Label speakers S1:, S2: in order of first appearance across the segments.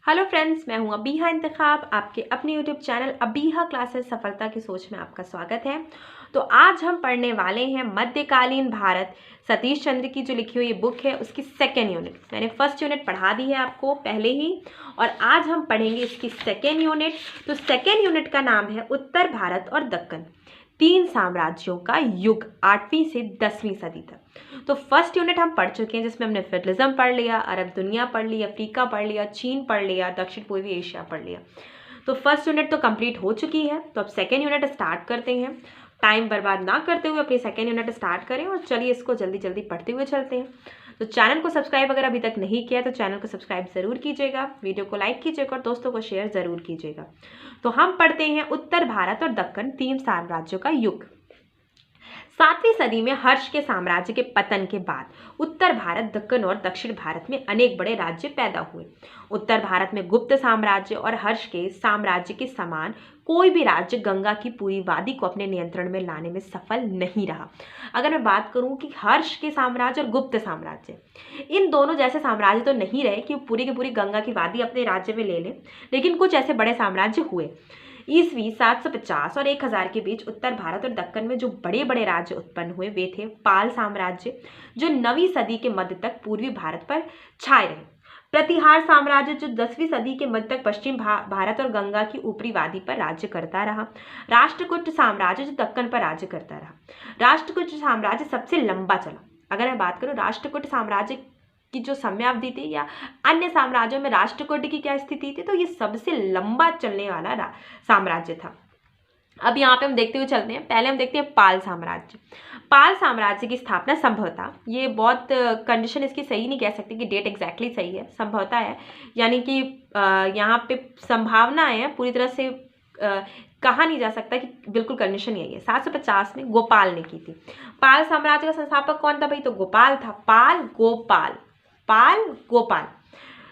S1: Hello friends, मैं हूं अबीहा इंतखाब। आपके अपने यूट्यूब चैनल अबीहा क्लासेस सफलता की सोच में आपका स्वागत है। तो आज हम पढ़ने वाले हैं मध्यकालीन भारत, सतीश चंद्र की जो लिखी हुई बुक है उसकी सेकेंड यूनिट। मैंने फर्स्ट यूनिट पढ़ा दी है आपको पहले ही, और आज हम पढ़ेंगे इसकी सेकेंड यूनिट। तो सेकेंड यूनिट का नाम है उत्तर भारत और दक्कन, तीन साम्राज्यों का युग 8वीं से 10वीं सदी तक। तो फर्स्ट यूनिट हम पढ़ चुके हैं जिसमें हमने फेडरलिज्म पढ़ लिया, अरब दुनिया पढ़ ली, अफ्रीका पढ़ लिया, चीन पढ़ लिया, दक्षिण पूर्वी एशिया पढ़ लिया। तो फर्स्ट यूनिट तो कंप्लीट हो चुकी है। तो अब सेकेंड यूनिट स्टार्ट करते हैं। टाइम बर्बाद ना करते हुए अपनी सेकेंड यूनिट स्टार्ट करें और चलिए इसको जल्दी जल्दी पढ़ते हुए चलते हैं। तो चैनल को सब्सक्राइब अगर अभी तक नहीं किया तो चैनल को सब्सक्राइब जरूर कीजिएगा, वीडियो को लाइक कीजिएगा और दोस्तों को शेयर जरूर कीजिएगा। तो हम पढ़ते हैं उत्तर भारत और दक्कन, तीन साम्राज्यों का युग। 7वीं सदी में हर्ष के साम्राज्य के पतन के बाद उत्तर भारत, दक्कन और दक्षिण भारत में अनेक बड़े राज्य पैदा हुए। उत्तर भारत में गुप्त साम्राज्य और हर्ष के साम्राज्य के समान कोई भी राज्य गंगा की पूरी वादी को अपने नियंत्रण में लाने में सफल नहीं रहा। अगर मैं बात करूं कि हर्ष के साम्राज्य और गुप्त साम्राज्य, इन दोनों जैसे साम्राज्य तो नहीं रहे कि पूरी की पूरी गंगा की वादी अपने राज्य में ले लें, लेकिन कुछ ऐसे बड़े साम्राज्य हुए। ईस्वी 750 और 1000 के बीच उत्तर भारत और दक्कन में जो बड़े बड़े राज्य उत्पन्न हुए वे थे पाल साम्राज्य, जो 9वीं सदी के मध्य तक पूर्वी भारत पर छाए रहे। प्रतिहार साम्राज्य, जो 10वीं सदी के मध्य तक पश्चिम भारत और गंगा की ऊपरी वादी पर राज्य करता रहा। राष्ट्रकूट साम्राज्य, जो दक्कन पर राज्य करता रहा। राष्ट्रकूट साम्राज्य सबसे लंबा चला। अगर मैं बात करूं राष्ट्रकूट साम्राज्य की जो समयावधि थी या अन्य साम्राज्यों में राष्ट्रकूट की क्या स्थिति थी, तो ये सबसे लंबा चलने वाला साम्राज्य था। अब यहाँ पे हम देखते हुए चलते हैं। पहले हम देखते हैं पाल साम्राज्य। पाल साम्राज्य की स्थापना संभवतः, ये बहुत कंडीशन इसकी सही नहीं कह सकती कि डेट एग्जैक्टली सही है, संभवतः है, यानी कि यहाँ पे संभावना है, पूरी तरह से कहा नहीं जा सकता कि बिल्कुल कंडीशन यही है। 750 में गोपाल ने की थी। पाल साम्राज्य का संस्थापक कौन था भाई? तो गोपाल था। पाल गोपाल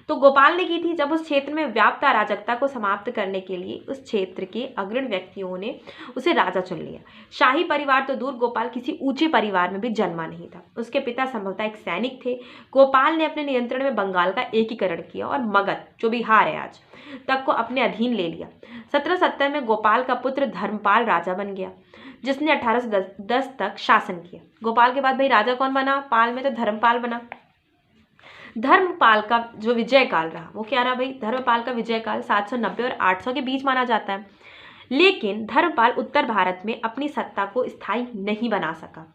S1: तो गोपाल ने की थी। जब उस क्षेत्र में व्याप्त अराजकता को समाप्त करने के लिए उस क्षेत्र के अग्रणी व्यक्तियों ने उसे राजा चुन लिया। शाही परिवार तो दूर, गोपाल किसी ऊंचे परिवार में भी जन्मा नहीं था। उसके पिता संभवतः एक सैनिक थे। गोपाल ने अपने नियंत्रण में बंगाल का एकीकरण किया और मगध, जो बिहार है आज, तक को अपने अधीन ले लिया। 1770 में गोपाल का पुत्र धर्मपाल राजा बन गया, जिसने 1810 तक शासन किया। गोपाल के बाद भाई राजा कौन बना पाल में? तो धर्मपाल बना। धर्मपाल का जो विजय काल रहा वो क्या रहा भाई? धर्मपाल का विजय काल 790 और 800 के बीच माना जाता है। लेकिन धर्मपाल उत्तर भारत में अपनी सत्ता को स्थायी नहीं बना सका।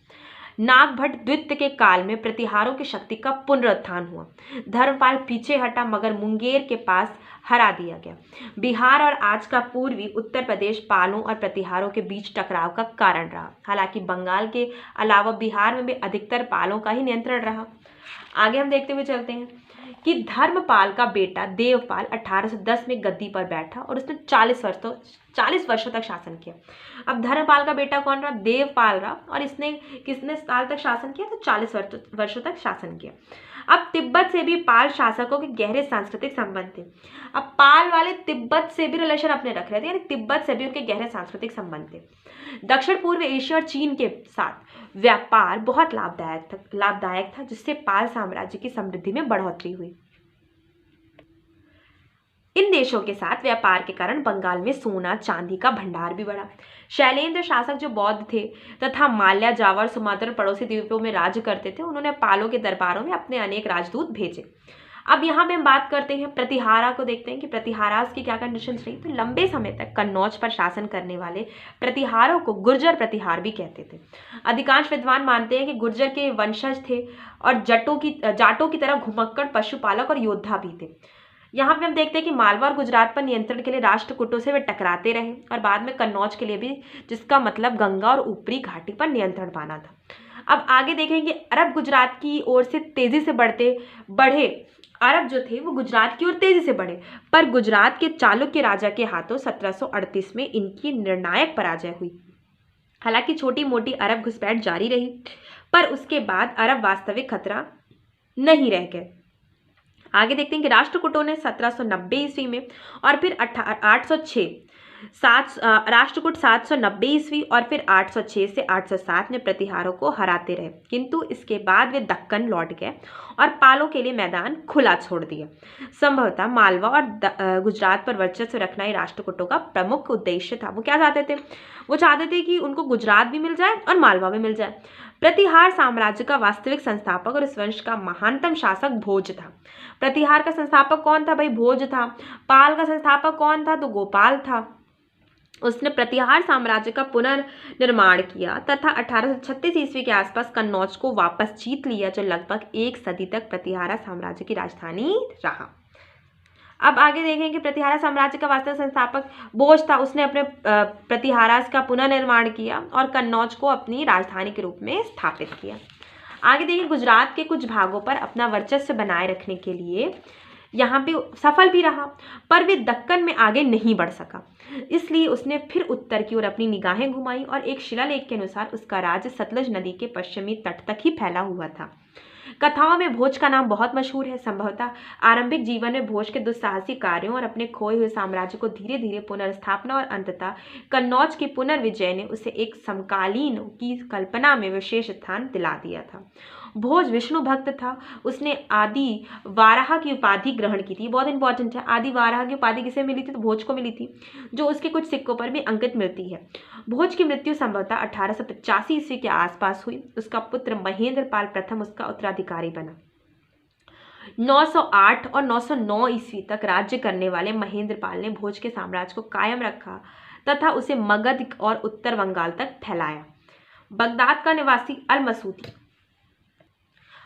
S1: नागभट्ट द्वितीय के काल में प्रतिहारों की शक्ति का पुनरुत्थान हुआ। धर्मपाल पीछे हटा मगर मुंगेर के पास हरा दिया गया। बिहार और आज का पूर्वी उत्तर प्रदेश पालों और प्रतिहारों के बीच टकराव का कारण रहा। हालांकि बंगाल के अलावा बिहार में भी अधिकतर पालों का ही नियंत्रण रहा। आगे हम देखते हुए चलते हैं कि धर्मपाल का बेटा देवपाल 1810 में गद्दी पर बैठा और उसने 40 वर्षों तक शासन किया। अब धर्मपाल का बेटा कौन रहा? देवपाल रहा, और इसने कितने साल तक शासन किया? तो 40 वर्षों तक शासन किया। अब तिब्बत से भी पाल शासकों के गहरे सांस्कृतिक संबंध थे। अब पाल वाले तिब्बत से भी रिलेशन अपने रख रहे थे, यानी तिब्बत से भी उनके गहरे सांस्कृतिक संबंध थे। दक्षिण पूर्व एशिया और चीन के साथ व्यापार बहुत लाभदायक था, जिससे पाल साम्राज्य की समृद्धि में बढ़ोतरी हुई। इन देशों के साथ व्यापार के कारण बंगाल में सोना चांदी का भंडार भी बढ़ा। शैलेंद्र शासक जो बौद्ध थे तथा माल्या, जावर, सुमात्र पड़ोसी द्वीपों में राज्य करते थे, उन्होंने पालों के दरबारों में अपने अनेक राजदूत भेजे। अब यहाँ पे हम बात करते हैं प्रतिहारा को। देखते हैं कि प्रतिहारास की क्या कंडीशंस रही। तो लंबे समय तक कन्नौज पर शासन करने वाले प्रतिहारों को गुर्जर प्रतिहार भी कहते थे। अधिकांश विद्वान मानते हैं कि गुर्जर के वंशज थे और जाटों की तरह घुमक्कड़ पशुपालक और योद्धा भी थे। यहाँ पे हम देखते हैं कि मालवा और गुजरात पर नियंत्रण के लिए राष्ट्रकूटों से वे टकराते रहे और बाद में कन्नौज के लिए भी, जिसका मतलब गंगा और ऊपरी घाटी पर नियंत्रण पाना था। अब आगे देखेंगे अरब गुजरात की ओर से तेजी से बढ़े अरब जो थे वो गुजरात की ओर तेजी से बढ़े, पर गुजरात के चालुक्य राजा के हाथों 1738 में इनकी निर्णायक पराजय हुई। हालांकि छोटी मोटी अरब घुसपैठ जारी रही, पर उसके बाद अरब वास्तविक खतरा नहीं रह गए। आगे देखते हैं कि राष्ट्रकूटों ने 1790 ईस्वी में और फिर 806 राष्ट्रकूट 790 ईस्वी और फिर 806 से 807 में प्रतिहारों को हराते रहे, किंतु इसके बाद वे दक्कन लौट गए और पालों के लिए मैदान खुला छोड़ दिया। संभवतः मालवा और गुजरात पर वर्चस्व रखना ही राष्ट्रकूटों का प्रमुख उद्देश्य था। वो क्या चाहते थे? वो चाहते थे कि उनको गुजरात भी मिल जाए और मालवा भी मिल जाए। प्रतिहार साम्राज्य का वास्तविक संस्थापक और इस वंश का महानतम शासक भोज था। प्रतिहार का संस्थापक कौन था भाई? भोज था। पाल का संस्थापक कौन था? तो गोपाल था। उसने प्रतिहार साम्राज्य का पुनर्निर्माण किया तथा 1836 ईस्वी के आसपास कन्नौज को वापस जीत लिया, जो लगभग एक सदी तक प्रतिहारा साम्राज्य की राजधानी रहा। अब आगे देखें कि प्रतिहारा साम्राज्य का वास्तविक संस्थापक भोज था। उसने अपने प्रतिहारा का पुनर्निर्माण किया और कन्नौज को अपनी राजधानी के रूप में स्थापित किया। आगे देखिए, गुजरात के कुछ भागों पर अपना वर्चस्व बनाए रखने के लिए यहाँ पे सफल भी रहा, पर वे दक्कन में आगे नहीं बढ़ सका। इसलिए उसने फिर उत्तर की ओर अपनी निगाहें घुमाई और एक शिलालेख के अनुसार उसका राज्य सतलज नदी के पश्चिमी तट तक ही फैला हुआ था। कथाओं में भोज का नाम बहुत मशहूर है। संभवतः आरंभिक जीवन में भोज के दुस्साहसी कार्यों और अपने खोए हुए साम्राज्य को धीरे धीरे पुनर्स्थापना और अंततः कन्नौज की पुनर्विजय ने उसे एक समकालीन की कल्पना में विशेष स्थान दिला दिया था। भोज विष्णु भक्त था। उसने आदि वाराह की उपाधि ग्रहण की थी। बहुत इंपॉर्टेंट है, आदि वाराह की उपाधि किसे मिली थी? तो भोज को मिली थी, जो उसके कुछ सिक्कों पर भी अंकित मिलती है। भोज की मृत्यु संभवतः 1885 ईस्वी के आसपास हुई। उसका पुत्र महेंद्र पाल प्रथम उसका उत्तराधिकारी बना। 908 और 909 ईस्वी तक राज्य करने वाले महेंद्र पाल ने भोज के साम्राज्य को कायम रखा तथा उसे मगध और उत्तर बंगाल तक फैलाया। बगदाद का निवासी अल मसूदी,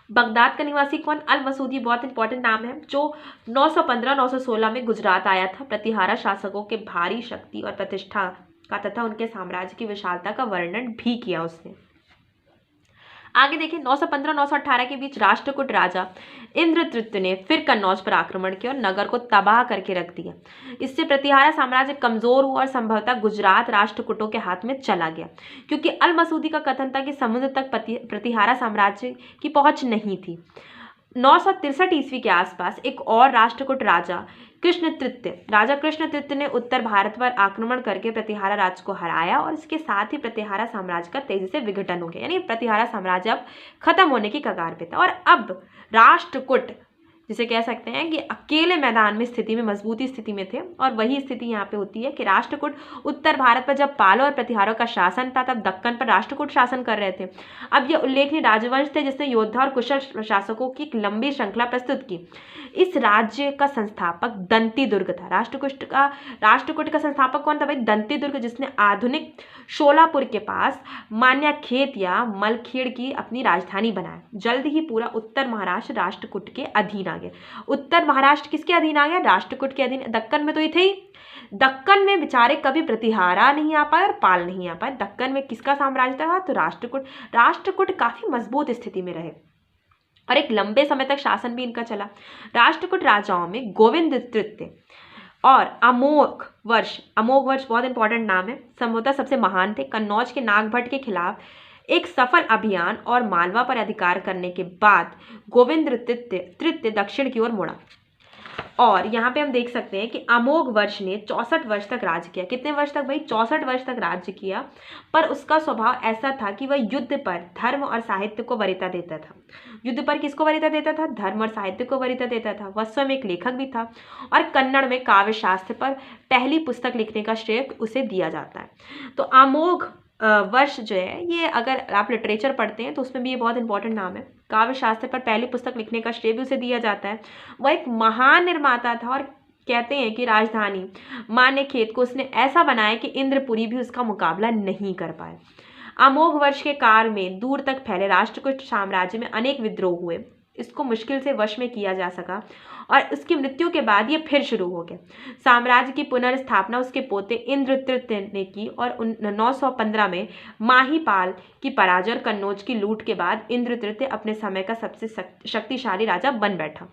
S1: बगदाद का निवासी कौन? अल मसूदी बहुत इंपॉर्टेंट नाम है, जो 915-916 में गुजरात आया था। प्रतिहारा शासकों के भारी शक्ति और प्रतिष्ठा का तथा उनके साम्राज्य की विशालता का वर्णन भी किया उसने। आगे देखिए, 915-918 के बीच राष्ट्रकूट राजा इंद्रदृत्य ने फिर कन्नौज पर आक्रमण किया और नगर को तबाह करके रख दिया। इससे प्रतिहारा साम्राज्य कमजोर हुआ और संभवतः गुजरात राष्ट्रकूटों के हाथ में चला गया, क्योंकि अल मसूदी का कथन था कि समुद्र तक प्रतिहारा साम्राज्य की पहुंच नहीं थी। 963 ईस्वी के आसपास एक और राष्ट्रकूट राजा कृष्णतृत्य ने उत्तर भारत पर आक्रमण करके प्रतिहारा राज्य को हराया और इसके साथ ही प्रतिहारा साम्राज्य का तेजी से विघटन हो गया। यानी प्रतिहारा साम्राज्य अब खत्म होने की कगार पे था और अब राष्ट्रकूट, जिसे कह सकते हैं कि अकेले मैदान में स्थिति में मजबूती स्थिति में थे। और वही स्थिति यहाँ पे होती है कि राष्ट्रकूट उत्तर भारत पर जब पालों और प्रतिहारों का शासन था, तब दक्कन पर राष्ट्रकूट शासन कर रहे थे। अब ये उल्लेखनीय राजवंश थे जिसने योद्धा और कुशल प्रशासकों की एक लंबी श्रृंखला प्रस्तुत की। इस राज्य का संस्थापक दंती दुर्ग था। राष्ट्रकूट का संस्थापक कौन था भाई? दंती दुर्ग, जिसने आधुनिक शोलापुर के पास मान्याखेत या मलखेड़ की अपनी राजधानी बनाया। जल्द ही पूरा उत्तर महाराष्ट्र राष्ट्रकूट के अधीन आ गया। उत्तर महाराष्ट्र किसके अधीन आ गया? राष्ट्रकूट के अधीन। दक्कन में तो ये थे ही। दक्कन में बेचारे कभी प्रतिहारा नहीं आ पाए और पाल नहीं आ पाए। दक्कन में किसका साम्राज्य था? तो राष्ट्रकूट काफी मजबूत स्थिति में रहे और एक लंबे समय तक शासन भी इनका चला। राष्ट्रकूट राजाओं में गोविंद तृतीय और अमोघ वर्ष बहुत इंपॉर्टेंट नाम है, संभवतः सबसे महान थे। कन्नौज के नागभट्ट के खिलाफ एक सफल अभियान और मालवा पर अधिकार करने के बाद गोविंद तृतीय दक्षिण की ओर मुड़ा। और यहाँ पे हम देख सकते हैं कि अमोघ वर्ष ने 64 वर्ष तक राज्य किया। कितने वर्ष तक भाई? 64 वर्ष तक राज्य किया। पर उसका स्वभाव ऐसा था कि वह युद्ध पर धर्म और साहित्य को वरीयता देता था। युद्ध पर किसको वरीयता देता था? धर्म और साहित्य को वरीयता देता था। वह स्वयं एक लेखक भी था और कन्नड़ में काव्य शास्त्र पर पहली पुस्तक लिखने का श्रेय उसे दिया जाता है। तो अमोघ वर्ष जो है, ये अगर आप लिटरेचर पढ़ते हैं तो उसमें भी ये बहुत इंपॉर्टेंट नाम है। काव्य शास्त्र पर पहली पुस्तक लिखने का श्रेय भी उसे दिया जाता है। वह एक महान निर्माता था और कहते हैं कि राजधानी मान्यखेत को उसने ऐसा बनाया कि इंद्रपुरी भी उसका मुकाबला नहीं कर पाए। अमोघ वर्ष के काल में दूर तक फैले राष्ट्रकूट साम्राज्य में अनेक विद्रोह हुए। इसको मुश्किल से वश में किया जा सका और उसकी मृत्यु के बाद ये फिर शुरू हो गया। साम्राज्य की पुनर्स्थापना उसके पोते इंद्रदृत्य ने की और 915 में माहीपाल की पराजय और कन्नौज की लूट के बाद इंद्रदृत्य अपने समय का सबसे शक्तिशाली राजा बन बैठा।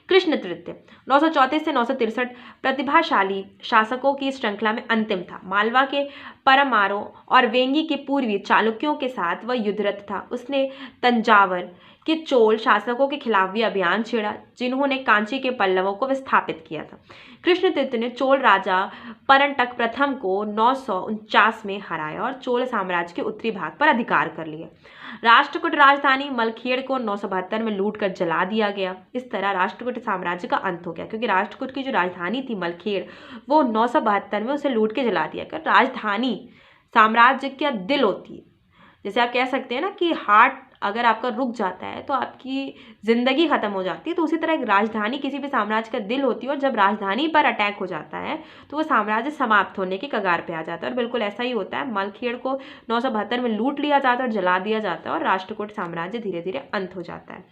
S1: कृष्ण तृतीय 934 से 963 प्रतिभाशाली शासकों की श्रृंखला में अंतिम था। मालवा के परमारो और वेंगी के पूर्वी चालुक्यों के साथ वह युद्धरत था। उसने तंजावर कि चोल शासकों के खिलाफ भी अभियान छेड़ा, जिन्होंने कांची के पल्लवों को विस्थापित किया था। कृष्णतीर्थ ने चोल राजा परंटक प्रथम को 949 में हराया और चोल साम्राज्य के उत्तरी भाग पर अधिकार कर लिया। राष्ट्रकूट राजधानी मलखेड़ को 972 में लूट कर जला दिया गया। इस तरह राष्ट्रकूट साम्राज्य का अंत हो गया, क्योंकि राष्ट्रकूट की जो राजधानी थी मलखेड़, वो 972 में उसे लूट के जला दिया गया। राजधानी साम्राज्य का दिल होती है, जैसे आप कह सकते हैं ना कि हार्ट अगर आपका रुक जाता है तो आपकी ज़िंदगी ख़त्म हो जाती है, तो उसी तरह एक राजधानी किसी भी साम्राज्य का दिल होती है, और जब राजधानी पर अटैक हो जाता है तो वो साम्राज्य समाप्त होने के कगार पे आ जाता है। और बिल्कुल ऐसा ही होता है, मलखेड़ को 972 में लूट लिया जाता है और जला दिया जाता है, और राष्ट्रकूट साम्राज्य धीरे धीरे अंत हो जाता है।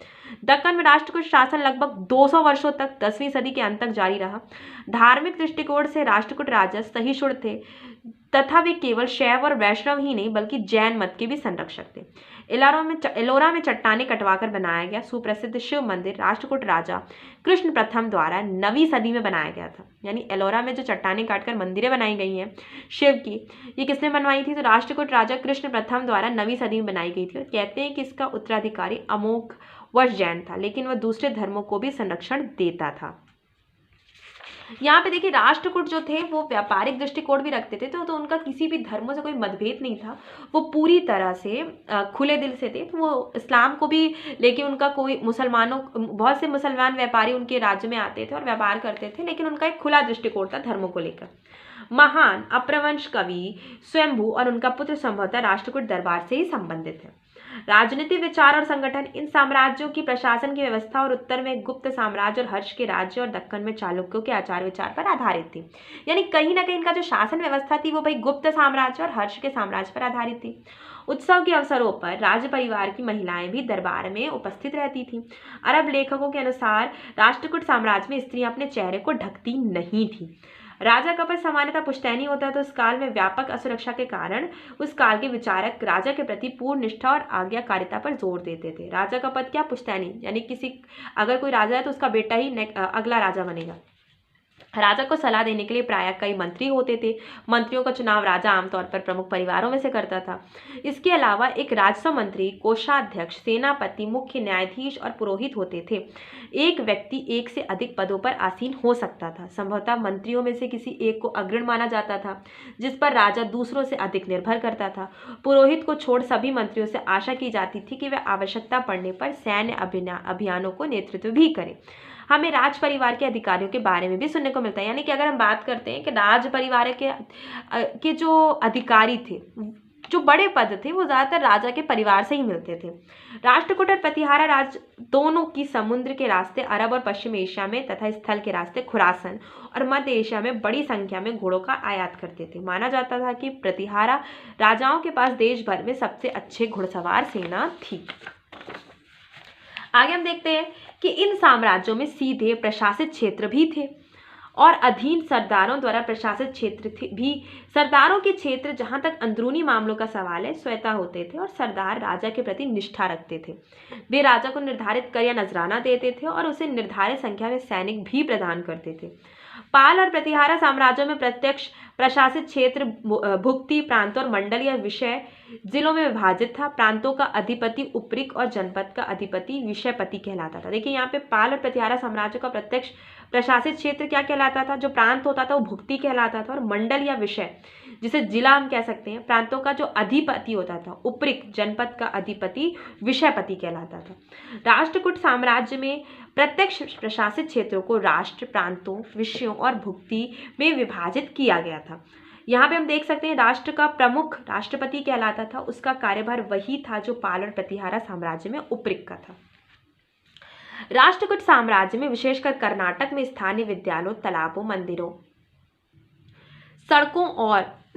S1: दक्कन में राष्ट्रकूट शासन लगभग 200 वर्षों तक 10वीं सदी के अंत तक जारी रहा। धार्मिक दृष्टिकोण से राष्ट्रकूट राजा सहिष्णु थे, तथा वे केवल शैव और वैष्णव ही नहीं बल्कि जैन मत के भी संरक्षक थे। एलोरा में चट्टाने कटवाकर बनाया गया सुप्रसिद्ध शिव मंदिर राष्ट्रकूट राजा कृष्ण प्रथम द्वारा 9वीं सदी में बनाया गया था। यानी एलोरा में जो चट्टाने काटकर मंदिरें बनाई गई हैं शिव की, ये किसने बनवाई थी? तो राष्ट्रकूट राजा कृष्ण प्रथम द्वारा 9वीं सदी में बनाई गई थी। और कहते हैं कि इसका उत्तराधिकारी अमोघ वश जैन था, लेकिन वह दूसरे धर्मों को भी संरक्षण देता था। यहाँ पे देखिए, राष्ट्रकूट जो थे वो व्यापारिक दृष्टिकोण भी रखते थे, तो उनका किसी भी धर्मों से कोई मतभेद नहीं था। वो पूरी तरह से खुले दिल से थे। तो वो इस्लाम को भी लेके उनका कोई बहुत से मुसलमान व्यापारी उनके राज्य में आते थे और व्यापार करते थे, लेकिन उनका एक खुला दृष्टिकोण था धर्मों को लेकर। महान अपभ्रंश कवि स्वयंभू और उनका पुत्र संभवतः राष्ट्रकूट दरबार से ही संबंधित है। राजनीतिक विचार और संगठन इन साम्राज्यों की प्रशासन की व्यवस्था और उत्तर में गुप्त साम्राज्य और हर्ष के राज्य और दक्कन में चालुक्यों के आचार विचार पर आधारित थी। यानी कहीं ना कहीं इनका जो शासन व्यवस्था थी वो भाई गुप्त साम्राज्य और हर्ष के साम्राज्य पर आधारित थी। उत्सव के अवसरों पर राज परिवार की महिलाएं भी दरबार में उपस्थित रहती थीं। अरब लेखकों के अनुसार राष्ट्रकूट साम्राज्य में स्त्रियां अपने चेहरे को ढकती नहीं थी। राजा का पद सामान्यतः पुश्तैनी होता, तो उस काल में व्यापक असुरक्षा के कारण उस काल के विचारक राजा के प्रति पूर्ण निष्ठा और आज्ञाकारिता पर जोर देते थे। राजा का पद क्या? पुश्तैनी, यानी अगर कोई राजा है तो उसका बेटा ही अगला राजा बनेगा। राजा को सलाह देने के लिए प्रायः कई मंत्री होते थे। मंत्रियों का चुनाव राजा आमतौर पर प्रमुख परिवारों में से करता था। इसके अलावा एक राजस्व मंत्री, कोषाध्यक्ष, सेनापति, मुख्य न्यायाधीश और पुरोहित होते थे। एक व्यक्ति एक से अधिक पदों पर आसीन हो सकता था। संभवतः मंत्रियों में से किसी एक को अग्रणी माना जाता था, जिस पर राजा दूसरों से अधिक निर्भर करता था। पुरोहित को छोड़ सभी मंत्रियों से आशा की जाती थी कि वे आवश्यकता पड़ने पर सैन्य अभियानों को नेतृत्व भी करें। हमें राज परिवार के अधिकारियों के बारे में भी सुनने को मिलता है। यानी कि अगर हम बात करते हैं कि राज परिवार के जो अधिकारी थे, जो बड़े पद थे, वो ज़्यादातर राजा के परिवार से ही मिलते थे। राष्ट्रकूट और प्रतिहारा राज दोनों की समुद्र के रास्ते अरब और पश्चिम एशिया में तथा स्थल के रास्ते खुरासन और मध्य एशिया में बड़ी संख्या में घोड़ों का आयात करते थे। माना जाता था कि प्रतिहारा राजाओं के पास देश भर में सबसे अच्छे घुड़सवार सेना थी। आगे हम देखते हैं कि इन साम्राज्यों में सीधे प्रशासित क्षेत्र भी थे और अधीन सरदारों द्वारा प्रशासित क्षेत्र भी। सरदारों के क्षेत्र, जहां तक अंदरूनी मामलों का सवाल है, स्वतः होते थे और सरदार राजा के प्रति निष्ठा रखते थे। वे राजा को निर्धारित कर या नजराना देते थे और उसे निर्धारित संख्या में सैनिक भी प्रदान करते थे। पाल और प्रतिहारा साम्राज्यों में प्रत्यक्ष प्रशासित क्षेत्र भुक्ति, प्रांतों और मंडल या विषय जिलों में विभाजित था। प्रांतों का अधिपति उपरिक और जनपद का अधिपति विषयपति कहलाता था। देखिए, यहाँ पे पाल और प्रतिहारा साम्राज्य का प्रत्यक्ष प्रशासित क्षेत्र क्या कहलाता था? जो प्रांत होता था वो भुक्ति कहलाता था, और मंडल या विषय, जिसे जिला हम कह सकते हैं, प्रांतों का जो अधिपति होता था उपरिक, जनपद का अधिपति विषयपति कहलाता था। राष्ट्रकूट साम्राज्य में प्रत्यक्ष प्रशासित क्षेत्रों को राष्ट्र, प्रांतों, विषयों और भुक्ति में विभाजित किया गया था। यहाँ पे हम देख सकते हैं राष्ट्र का प्रमुख राष्ट्रपति कहलाता था। उसका कार्यभार वही था जो पाल और प्रतिहारा साम्राज्य में उपरिक का था। राष्ट्रकूट साम्राज्य में विशेषकर कर्नाटक में स्थानीय विद्यालयों, तालाबों, मंदिरों,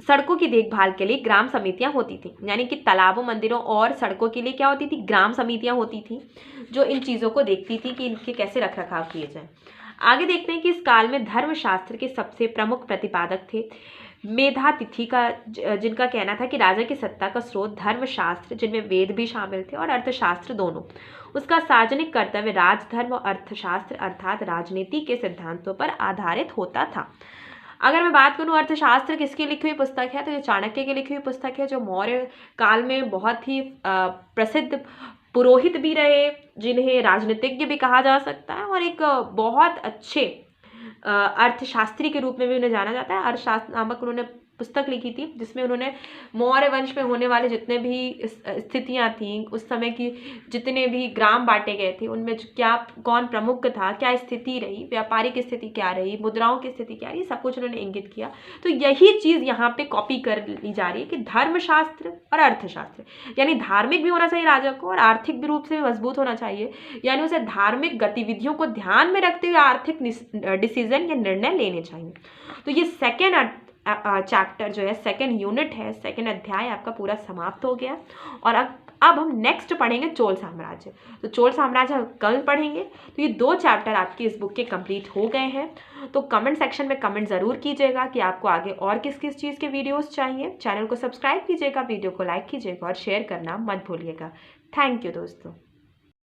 S1: सड़कों की देखभाल के लिए ग्राम समितियां होती थी। यानी कि तालाबों, मंदिरों और सड़कों के लिए क्या होती थी? ग्राम समितियां होती थी, जो इन चीज़ों को देखती थी कि इनके कैसे रखरखाव किए जाए। आगे देखते हैं कि इस काल में धर्मशास्त्र के सबसे प्रमुख प्रतिपादक थे मेधातिथि का, जिनका कहना था कि राजा की सत्ता का स्रोत धर्मशास्त्र, जिनमें वेद भी शामिल थे, और अर्थशास्त्र दोनों। उसका सार्वजनिक कर्तव्य राजधर्म और अर्थशास्त्र अर्थात राजनीति के सिद्धांतों पर आधारित होता था। अगर मैं बात करूं अर्थशास्त्र किसकी लिखी हुई पुस्तक है, तो ये चाणक्य की लिखी हुई पुस्तक है, जो मौर्य काल में बहुत ही प्रसिद्ध पुरोहित भी रहे, जिन्हें राजनीतिज्ञ भी कहा जा सकता है, और एक बहुत अच्छे अर्थशास्त्री के रूप में भी उन्हें जाना जाता है। अर्थशास्त्र नामक उन्होंने पुस्तक लिखी थी, जिसमें उन्होंने मौर्य वंश में होने वाले जितने भी स्थितियां थीं, उस समय की जितने भी ग्राम बांटे गए थे, उनमें क्या कौन प्रमुख था, क्या स्थिति रही, व्यापारिक स्थिति क्या रही, मुद्राओं की स्थिति क्या रही, सब कुछ उन्होंने इंगित किया। तो यही चीज़ यहाँ पे कॉपी कर ली जा रही है कि धर्मशास्त्र और अर्थशास्त्र, यानी धार्मिक भी होना चाहिए राजा को और आर्थिक रूप से भी मजबूत होना चाहिए, यानी उसे धार्मिक गतिविधियों को ध्यान में रखते हुए आर्थिक डिसीजन या निर्णय लेने चाहिए। तो ये सेकेंड चैप्टर जो है, सेकेंड यूनिट है, सेकेंड अध्याय आपका पूरा समाप्त हो गया। और अब हम नेक्स्ट पढ़ेंगे चोल साम्राज्य। तो चोल साम्राज्य हम कल पढ़ेंगे। तो ये 2 चैप्टर आपकी इस बुक के कंप्लीट हो गए हैं। तो कमेंट सेक्शन में कमेंट ज़रूर कीजिएगा कि आपको आगे और किस किस चीज़ के वीडियोस चाहिए। चैनल को सब्सक्राइब कीजिएगा, वीडियो को लाइक कीजिएगा और शेयर करना मत भूलिएगा। थैंक यू दोस्तों।